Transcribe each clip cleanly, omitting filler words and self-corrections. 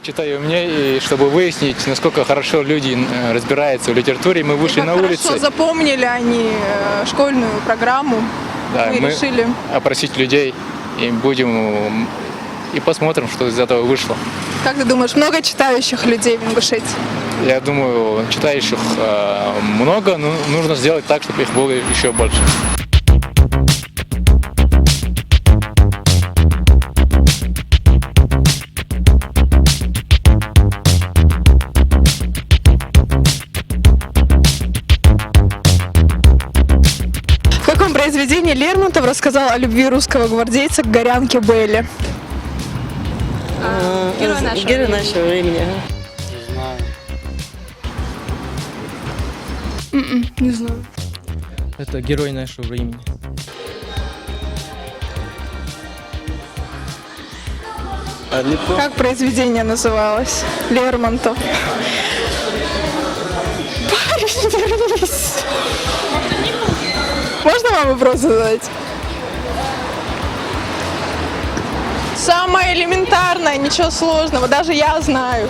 читаю мне, и чтобы выяснить, насколько хорошо люди разбираются в литературе, мы вышли на улицу. Хорошо запомнили они школьную программу. Да, мы решили опросить людей и будем и посмотрим, что из этого вышло. Как ты думаешь, много читающих людей в Ингушетии? Я думаю, читающих много, но нужно сделать так, чтобы их было еще больше. В каком произведении Лермонтов рассказал о любви русского гвардейца к горянке Белли? Герой нашего времени. Не знаю. Это герой нашего времени. Как произведение называлось? Лермонтов. Парень, вернись. Можно вам вопрос задать? Самое элементарное, ничего сложного, даже я знаю.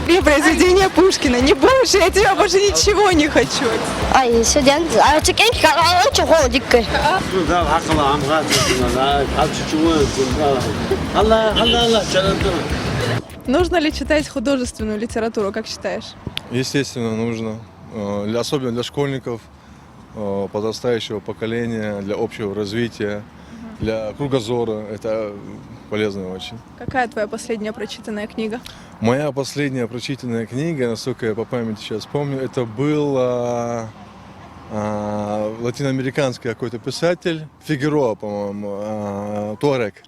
И произведение Пушкина, не больше, я тебя больше ничего не хочу. Ay, student. Çıkın ki kalan çok oldu ki. Нужно ли читать художественную литературу, как считаешь? Естественно, нужно. Особенно для школьников, подрастающего поколения, для общего развития, для кругозора. Это полезно очень. Какая твоя последняя прочитанная книга? Моя последняя прочитанная книга, насколько я по памяти сейчас помню, это был латиноамериканский какой-то писатель, Фигероа, по-моему, Туарек.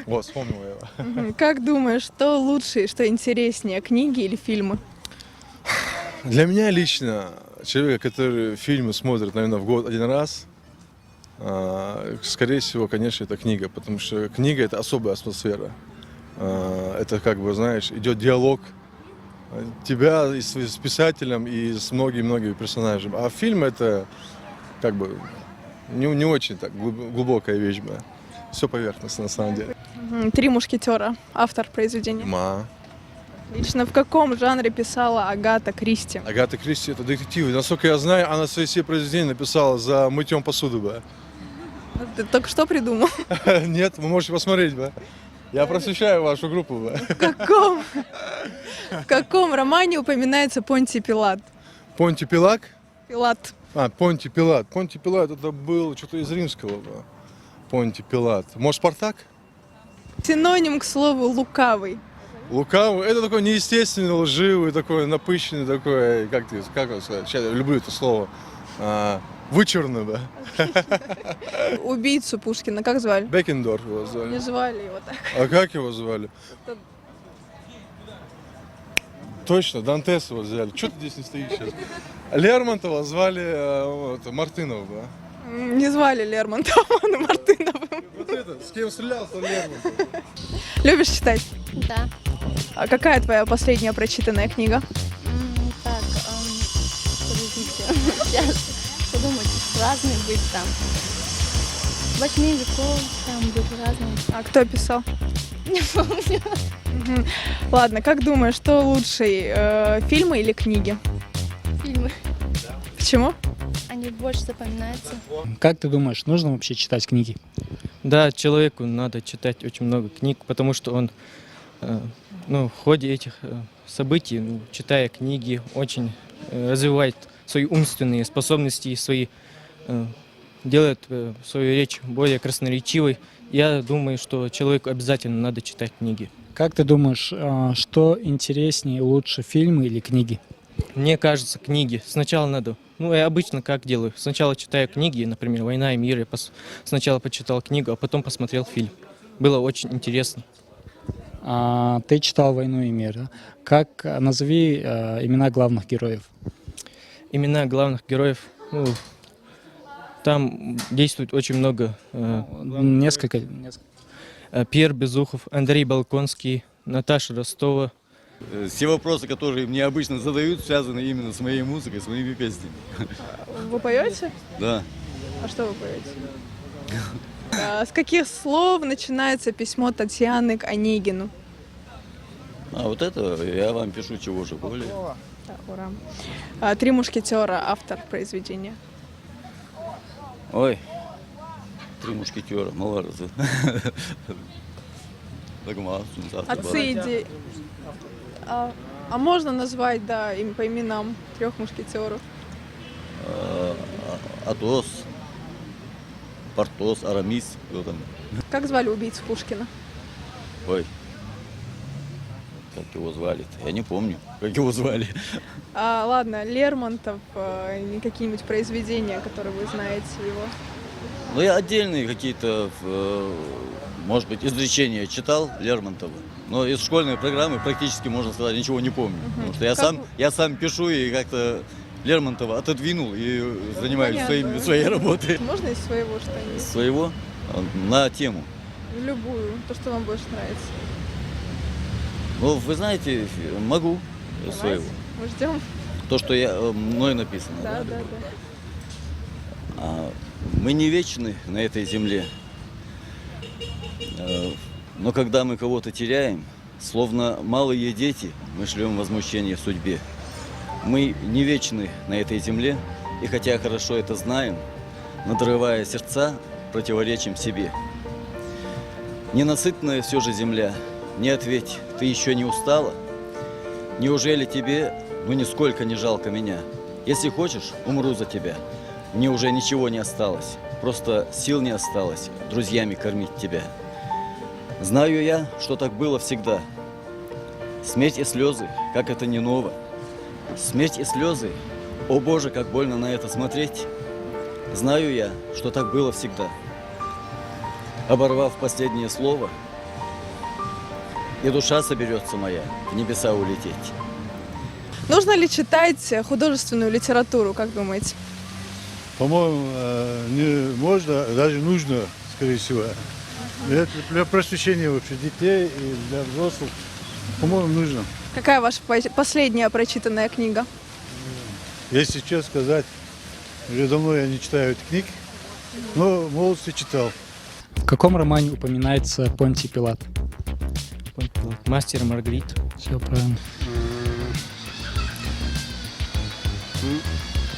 Вот, вспомнил его. Как думаешь, что лучше и что интереснее, книги или фильмы? Для меня лично, человек, который фильмы смотрит, наверное, в год один раз, скорее всего, конечно, это книга, потому что книга – это особая атмосфера. Это, как бы, знаешь, идет диалог тебя и с писателем, и с многими-многими персонажами. А фильм – это, как бы, не очень так глубокая вещь. Все поверхностно, на самом деле. «Три мушкетера», автор произведения. Лично в каком жанре писала Агата Кристи? Агата Кристи – это детектив. Насколько я знаю, она свои все произведения написала за мытьем посуды. Ты только что придумал? Нет, вы можете посмотреть. Я просвещаю вашу группу. В каком романе упоминается Понтий Пилат? Понтий Пилат? Пилат. Понтий Пилат. Понтий Пилат это был что-то из римского. Понтий Пилат. Может, Спартак? Синоним к слову «лукавый». Лукавый. Это такой неестественный, лживый, такой напыщенный, такой, как вам сказать, сейчас я люблю это слово, вычурный, да. Убийцу Пушкина как звали? Бекендорф его звали. Не звали его так. А как его звали? Точно, Дантес его взяли. Что ты здесь не стоишь сейчас? Лермонтова звали Мартынов, да? Не звали Лермонтова, но Мартыновым. Вот это, с кем стрелял, то Лермонтов. Любишь читать? Да. А какая твоя последняя прочитанная книга? Так, подождите. Сейчас подумать. Разные быть там. 8 веков там были разные. А кто писал? Не помню. Ладно, как думаешь, что лучше, фильмы или книги? Фильмы. Почему? Они больше запоминаются. Как ты думаешь, нужно вообще читать книги? Да, человеку надо читать очень много книг, потому что он в ходе этих событий, читая книги, очень развивает свои умственные способности и свои делает свою речь более красноречивой. Я думаю, что человеку обязательно надо читать книги. Как ты думаешь, что интереснее, лучше, фильмы или книги? Мне кажется, книги. Сначала надо, я обычно как делаю, сначала читаю книги, например, «Война и мир», я сначала почитал книгу, а потом посмотрел фильм. Было очень интересно. Ты читал «Войну и мир», да? Как назови имена главных героев? Имена главных героев, там действует очень много. Несколько. Пьер Безухов, Андрей Балконский, Наташа Ростова. Все вопросы, которые мне обычно задают, связаны именно с моей музыкой, с моими песнями. Вы поете? Да. А что вы поете? С каких слов начинается письмо Татьяны к Онегину? А вот это я вам пишу, чего же более. Да, ура. «Три мушкетера», автор произведения. Ой, «Три мушкетера», молодец. Отцы идей. А можно назвать, да, им по именам трех мушкетеров? Атос, Портос, Арамис, кто там? Как звали убийцу Пушкина? Ой, как его звали-то? Я не помню, как его звали. Ладно, Лермонтов, какие-нибудь произведения, которые вы знаете его. Ну, я отдельные какие-то, может быть, изречения читал Лермонтова, но из школьной программы практически, можно сказать, ничего не помню. Потому что я сам пишу и как-то Лермонтова отодвинул и занимаюсь своей работой. Можно из своего что-нибудь? Своего? На тему. Любую, то, что вам больше нравится. Ну, вы знаете, могу своего. Мы ждем. То, что мной написано. Да. Мы не вечны на этой земле, но когда мы кого-то теряем, словно малые дети, мы шлем возмущение судьбе. Мы не вечны на этой земле, и хотя хорошо это знаем, надрывая сердца, противоречим себе. Ненасытная все же земля, не ответь, ты еще не устала? Неужели тебе, нисколько не жалко меня? Если хочешь, умру за тебя. Мне уже ничего не осталось, просто сил не осталось друзьями кормить тебя. Знаю я, что так было всегда. Смерть и слезы, как это не ново. Смерть и слезы, о Боже, как больно на это смотреть. Знаю я, что так было всегда. Оборвав последнее слово, и душа соберется моя в небеса улететь. Нужно ли читать художественную литературу, как думаете? По-моему, не можно, даже нужно, скорее всего. Для просвещения вообще детей и для взрослых, по-моему, нужно. Какая ваша последняя прочитанная книга? Если честно сказать, уже давно я не читаю этих книг, но в молодости читал. В каком романе упоминается Понтий Пилат? Мастер и Маргарита. Все правильно.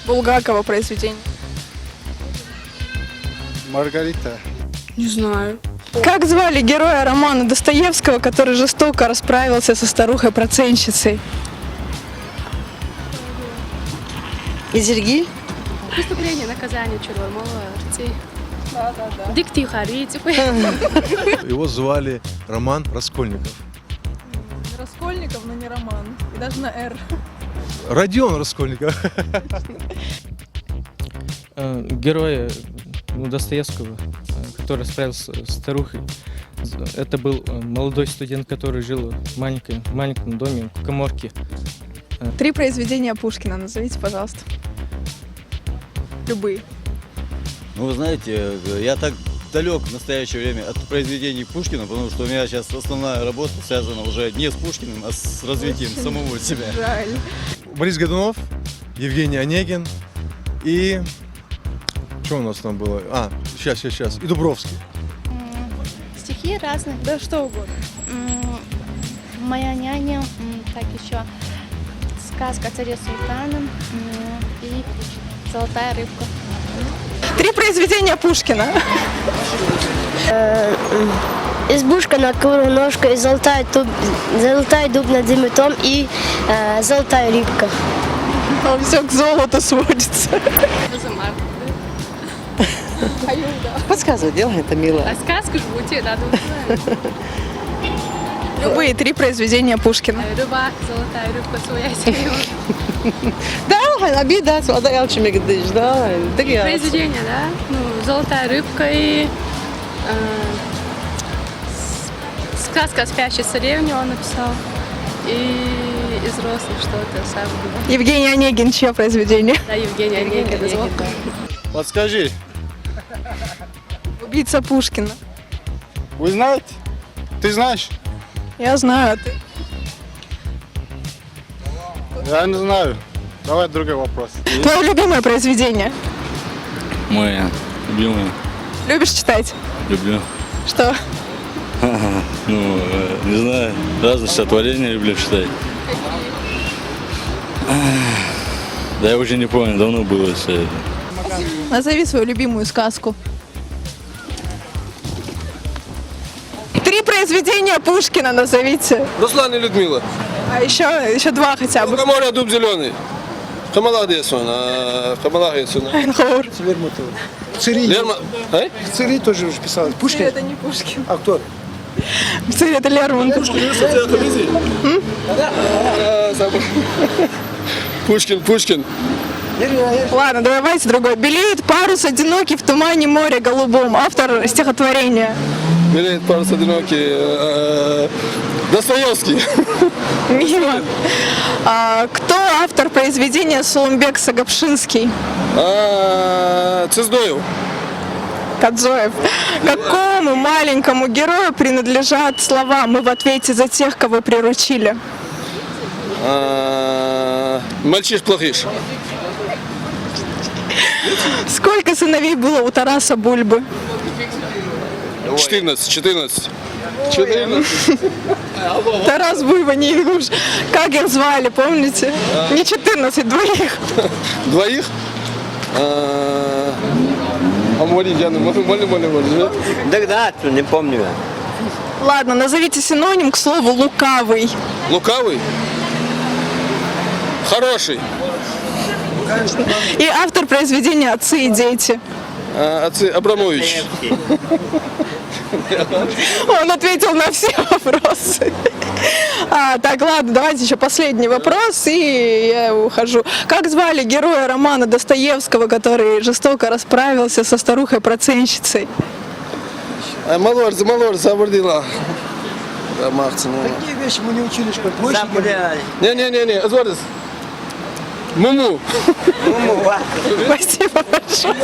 Булгакова произведение. Маргарита. Не знаю. Как звали героя романа Достоевского, который жестоко расправился со старухой-процентщицей? Изерги? Преступление, наказание, чужой молодцы. Да. Диктив Харитик. Его звали Роман Раскольников. Раскольников, но не Роман. И даже на «Р». Родион Раскольников. Герой Достоевского, который справился с старухой, это был молодой студент, который жил в маленьком доме, в каморке. 3 произведения Пушкина назовите, пожалуйста. Любые. Ну, вы знаете, я так далек в настоящее время от произведений Пушкина, потому что у меня сейчас основная работа связана уже не с Пушкиным, а с развитием самого себя. Жаль. Борис Годунов, Евгений Онегин и... Что у нас там было? Сейчас. И Дубровский. Стихи разные. Да что угодно. Моя няня, так еще сказка о царе Султане и золотая рыбка. 3 произведения Пушкина. Избушка на ножка и золотой дуб над зимитом и золотая рыбка. Все к золоту сводится. Подсказывай, делай это, мило. А сказку жгути, да, Любые 3 произведения Пушкина. рыба, золотая рыбка, своя семья. Да, обида, вода, я очень мигдыш, да. Произведение, да? Ну, золотая рыбка и сказка о спящей царевне он написал. И из взрослых что-то сам было. Евгений Онегин, чье произведение? Да, Евгений Онегин. Подскажи, Убийца Пушкина. вы знаете? Ты знаешь? Я знаю, а ты? Я не знаю. Давай другой вопрос. Твое любимое произведение? Моя любимая. Любишь читать? Люблю. Что? Ну, не знаю, разные стихотворения люблю читать. Да я уже не помню, давно было все это. Назови свою любимую сказку. 3 произведения Пушкина назовите. Руслан и Людмила. А еще 2 хотя бы. Лукоморье, дуб зеленый. Камала Гессон. Камала Гессон. Айнхоур. Лерма. Цири тоже уже писал. Пушкин? Это не Пушкин. А кто? Это Лермонтов. Пушкин. Ладно, давайте другой. Белеет парус одинокий в тумане моря голубом. Автор стихотворения. Белеет парус одинокий. Достоевский. Мимо. Кто автор произведения Сулумбек Сагапшинский? Цездоев. Кадзоев. Какому маленькому герою принадлежат слова «Мы в ответе за тех, кого приручили»? Мальчиш-плохиш. Сколько сыновей было у Тараса Бульбы? 14. Тарас Бульба, не Ингуш. Как их звали, помните? Не 14, 2. Двоих? Да, не помню. Ладно, назовите синоним к слову «лукавый». Лукавый? Хороший. И автор произведения «Отцы и дети». Отцы Абрамович. Он ответил на все вопросы. Так, ладно, давайте еще последний вопрос, и я ухожу. Как звали героя романа Достоевского, который жестоко расправился со старухой-процентщицей? Малор, забордила. Такие вещи мы не учили в школе. Не, Азордис. Муму. Спасибо большое.